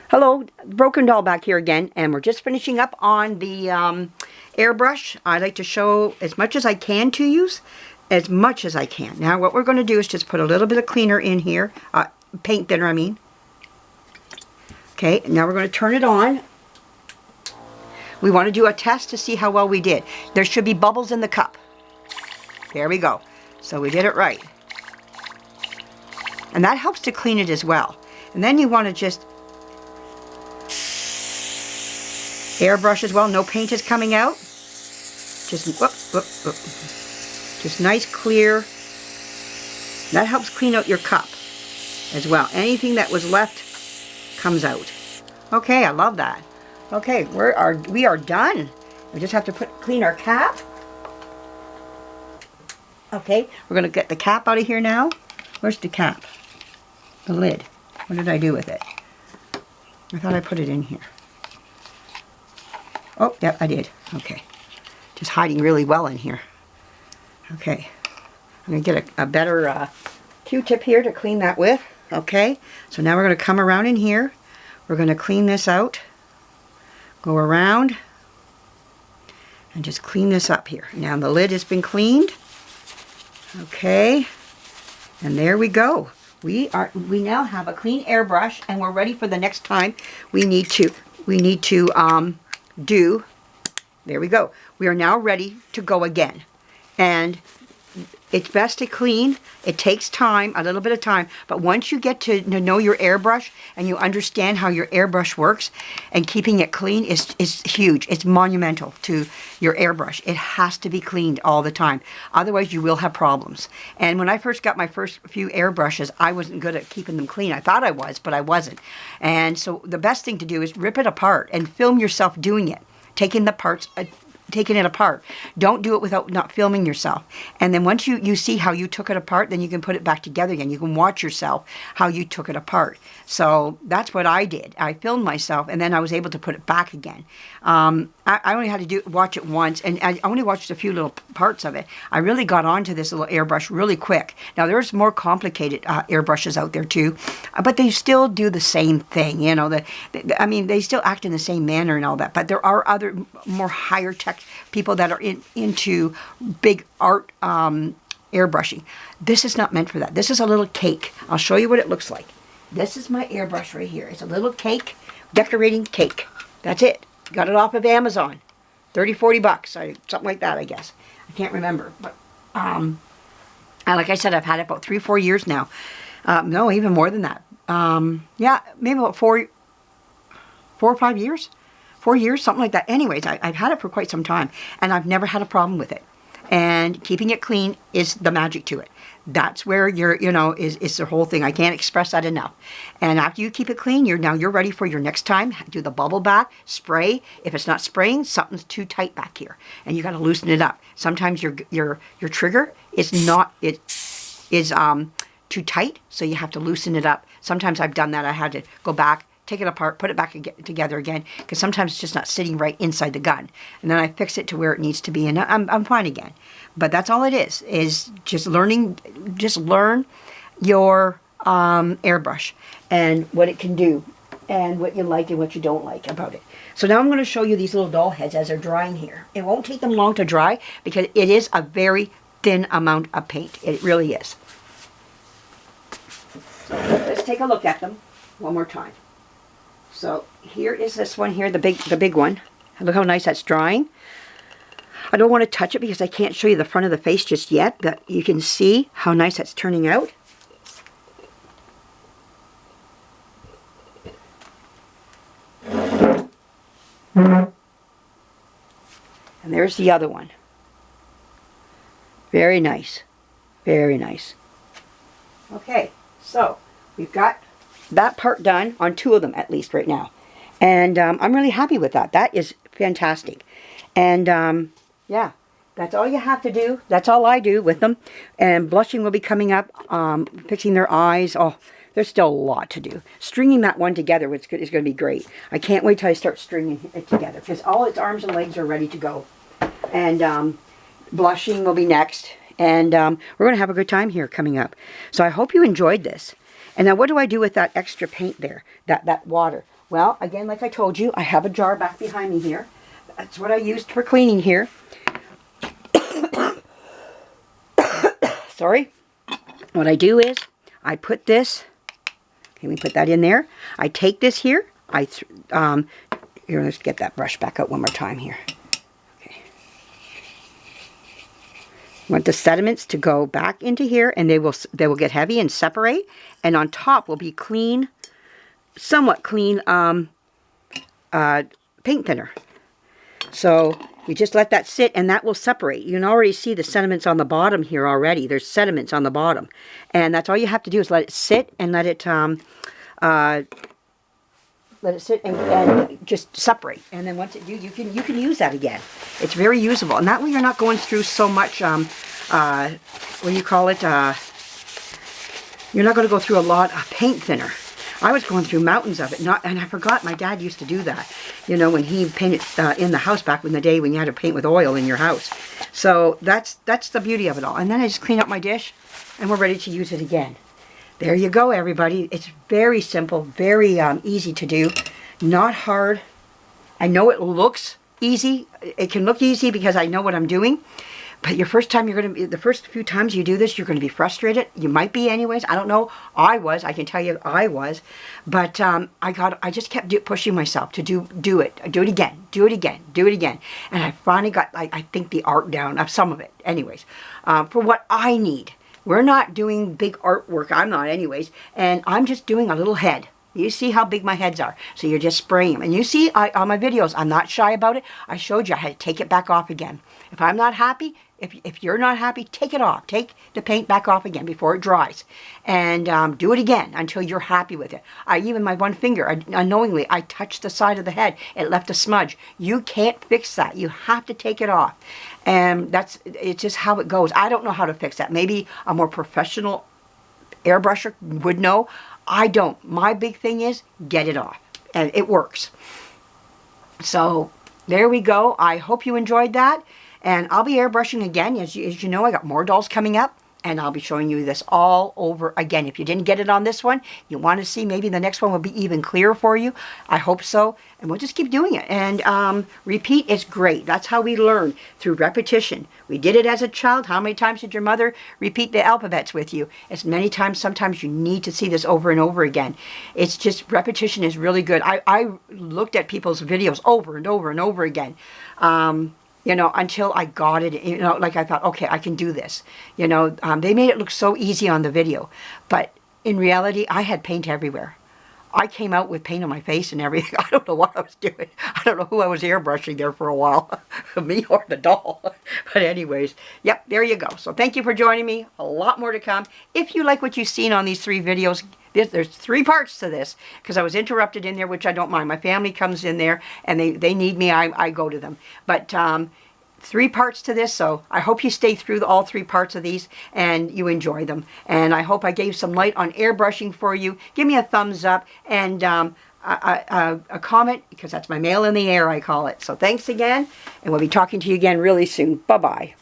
Hello, Broken Doll back here again, and we're just finishing up on the airbrush. I like to show as much as I can to use, as much as I can. Now what we're going to do is just put a little bit of cleaner in here, paint thinner I mean. Okay, now we're going to turn it on. We want to do a test to see how well we did. There should be bubbles in the cup. There we go. So we did it right. And that helps to clean it as well. And then you want to just airbrush as well. No paint is coming out. Just whoop, whoop, whoop. Just nice clear. That helps clean out your cup as well. Anything that was left comes out. Okay, I love that. Okay, we are done. We just have to clean our cap. Okay, we're gonna get the cap out of here now. Where's the cap? The lid. What did I do with it? I thought I put it in here. Oh, yeah, I did. Okay. Just hiding really well in here. Okay. I'm going to get a better Q-tip here to clean that with. Okay. So now we're going to come around in here. We're going to clean this out. Go around. And just clean this up here. Now the lid has been cleaned. Okay. And there we go. We now have a clean airbrush, and we're ready for the next time we need to there we go. We are now ready to go again. And it's best to clean. It takes time, a little bit of time, but once you get to know your airbrush and you understand how your airbrush works, and keeping it clean is huge. It's monumental to your airbrush. It has to be cleaned all the time. Otherwise you will have problems. And when I first got my first few airbrushes, I wasn't good at keeping them clean. I thought I was, but I wasn't. And so the best thing to do is rip it apart and film yourself doing it. Taking it apart. Don't do it without not filming yourself. And then once you see how you took it apart, then you can put it back together again. You can watch yourself how you took it apart. So that's what I did. I filmed myself, and then I was able to put it back again. I only had to watch it once, and I only watched a few little parts of it. I really got onto this little airbrush really quick. Now there's more complicated airbrushes out there too, but they still do the same thing. You know, I mean, they still act in the same manner and all that. But there are other more higher tech people that are into big art airbrushing. This is not meant for that. This is a little cake. I'll show you what it looks like. This is my airbrush right here. It's a little cake, decorating cake. That's it. Got it off of Amazon. 30, 40 bucks. Something like that, I guess. I can't remember. But like I said, I've had it about 3 or 4 years now. No, even more than that. Yeah, maybe about 4 or 5 years. 4 years, something like that. Anyways, I've had it for quite some time, and I've never had a problem with it. And keeping it clean is the magic to it. That's where is the whole thing. I can't express that enough. And after you keep it clean, you're ready for your next time. Do the bubble bath, spray. If it's not spraying, something's too tight back here, and you got to loosen it up. Sometimes your trigger is too tight, so you have to loosen it up. Sometimes I've done that. I had to go back, take it apart, put it back together again, because sometimes it's just not sitting right inside the gun. And then I fix it to where it needs to be, and I'm fine again. But that's all it is just learn your airbrush and what it can do, and what you like and what you don't like about it. So now I'm going to show you these little doll heads as they're drying here. It won't take them long to dry, because it is a very thin amount of paint. It really is. So let's take a look at them one more time. So here is this one here, the big one. Look how nice that's drying. I don't want to touch it because I can't show you the front of the face just yet, but you can see how nice that's turning out. And there's the other one. Very nice. Very nice. Okay, so we've got that part done on 2 of them at least right now. And I'm really happy with that. That is fantastic. And yeah, that's all you have to do. That's all I do with them. And blushing will be coming up, fixing their eyes. Oh, there's still a lot to do. Stringing that one together is going to be great. I can't wait till I start stringing it together, because all its arms and legs are ready to go. And blushing will be next. And we're going to have a good time here coming up. So I hope you enjoyed this. And now what do I do with that extra paint there, that water? Well, again, like I told you, I have a jar back behind me here. That's what I used for cleaning here. Sorry. What I do is I put this, okay, we put that in there. I take this here. Here, let's get that brush back out one more time here. Okay. I want the sediments to go back into here, and they will get heavy and separate. And on top will be clean, somewhat clean paint thinner. So you just let that sit, and that will separate. You can already see the sediments on the bottom here already. There's sediments on the bottom, and that's all you have to do is let it sit and let it sit and just separate. And then once you can use that again. It's very usable, and that way you're not going through so much. What do you call it? You're not going to go through a lot of paint thinner. I was going through mountains of it, and I forgot my dad used to do that. You know, when he painted in the house back in the day when you had to paint with oil in your house. So that's the beauty of it all. And then I just clean up my dish, and we're ready to use it again. There you go, everybody. It's very simple, very easy to do, not hard. I know it looks easy. It can look easy because I know what I'm doing. But the first few times you do this, you're going to be frustrated. You might be anyways. I don't know. I was. I can tell you I was. But I just kept pushing myself to do it. Do it again. Do it again. Do it again. And I finally got, I think, the art down of some of it. Anyways, for what I need. We're not doing big artwork. I'm not anyways. And I'm just doing a little head. You see how big my heads are. So you're just spraying them. And you see on my videos, I'm not shy about it. I showed you how to take it back off again. If I'm not happy, if you're not happy, take it off. Take the paint back off again before it dries. And do it again until you're happy with it. Even my one finger, unknowingly, I touched the side of the head. It left a smudge. You can't fix that. You have to take it off. And it's just how it goes. I don't know how to fix that. Maybe a more professional airbrusher would know. I don't. My big thing is get it off. And it works. So there we go. I hope you enjoyed that. And I'll be airbrushing again. As you know, I got more dolls coming up. And I'll be showing you this all over again. If you didn't get it on this one, you want to see maybe the next one will be even clearer for you. I hope so. And we'll just keep doing it. And repeat is great. That's how we learn, through repetition. We did it as a child. How many times did your mother repeat the alphabets with you? As many times, sometimes you need to see this over and over again. It's just, repetition is really good. I looked at people's videos over and over and over again. You know, until I got it, you know, like I thought, okay, I can do this. You know, they made it look so easy on the video. But in reality, I had paint everywhere. I came out with paint on my face and everything. I don't know what I was doing. I don't know who I was airbrushing there for a while. Me or the doll. But anyways, yep, there you go. So thank you for joining me. A lot more to come. If you like what you've seen on these 3 videos, there's 3 parts to this, because I was interrupted in there, which I don't mind. My family comes in there, and they need me. I go to them. But 3 parts to this, so I hope you stay through all 3 parts of these and you enjoy them. And I hope I gave some light on airbrushing for you. Give me a thumbs up and a comment, because that's my mail in the air, I call it. So thanks again, and we'll be talking to you again really soon. Bye-bye.